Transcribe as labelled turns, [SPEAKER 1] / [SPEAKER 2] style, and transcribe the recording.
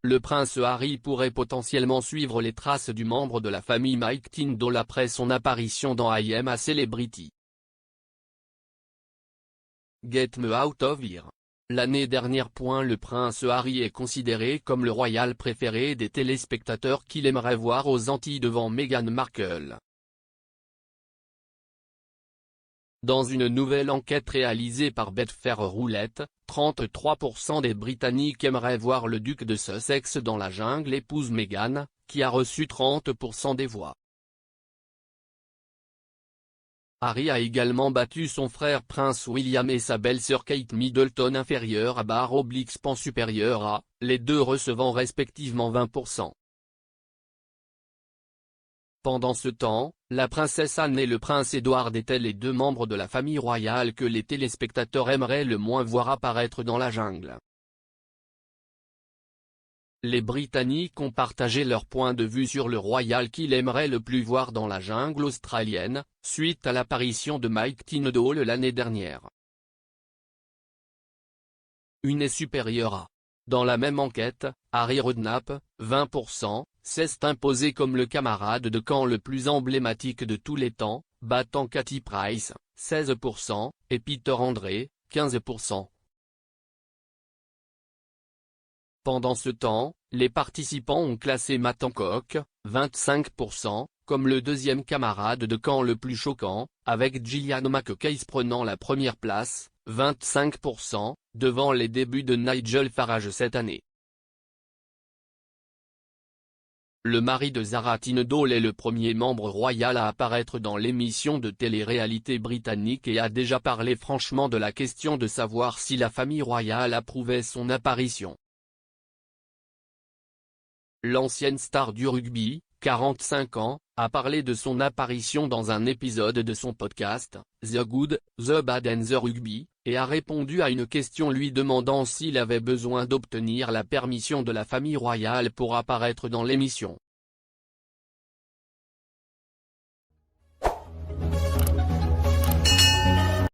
[SPEAKER 1] le prince Harry pourrait potentiellement suivre les traces du membre de la famille Mike Tindall après son apparition dans I Am a Celebrity. Get Me Out of Here. L'année dernière. Le prince Harry est considéré comme le royal préféré des téléspectateurs qu'il aimerait voir aux Antilles devant Meghan Markle. Dans une nouvelle enquête réalisée par Betfair Roulette, 33% des Britanniques aimeraient voir le duc de Sussex dans la jungle épouse Meghan, qui a reçu 30% des voix. Harry a également battu son frère Prince William et sa belle-sœur Kate Middleton inférieure à /span supérieur à, les deux recevant respectivement 20%. Pendant ce temps, la princesse Anne et le prince Édouard étaient les deux membres de la famille royale que les téléspectateurs aimeraient le moins voir apparaître dans la jungle. Les Britanniques ont partagé leur point de vue sur le royal qu'ils aimeraient le plus voir dans la jungle australienne, suite à l'apparition de Mike Tindall l'année dernière. Une est supérieure à. Dans la même enquête, Harry Redknapp, 20%, s'est imposé comme le camarade de camp le plus emblématique de tous les temps, battant Katie Price, 16%, et Peter Andre, 15%. Pendant ce temps, les participants ont classé Matt Hancock, 25%, comme le deuxième camarade de camp le plus choquant, avec Gillian McCabe prenant la première place, 25%, devant les débuts de Nigel Farage cette année. Le mari de Zara Tindall est le premier membre royal à apparaître dans l'émission de télé-réalité britannique et a déjà parlé franchement de la question de savoir si la famille royale approuvait son apparition. L'ancienne star du rugby, 45 ans, a parlé de son apparition dans un épisode de son podcast, The Good, The Bad and The Rugby, et a répondu à une question lui demandant s'il avait besoin d'obtenir la permission de la famille royale pour apparaître dans l'émission.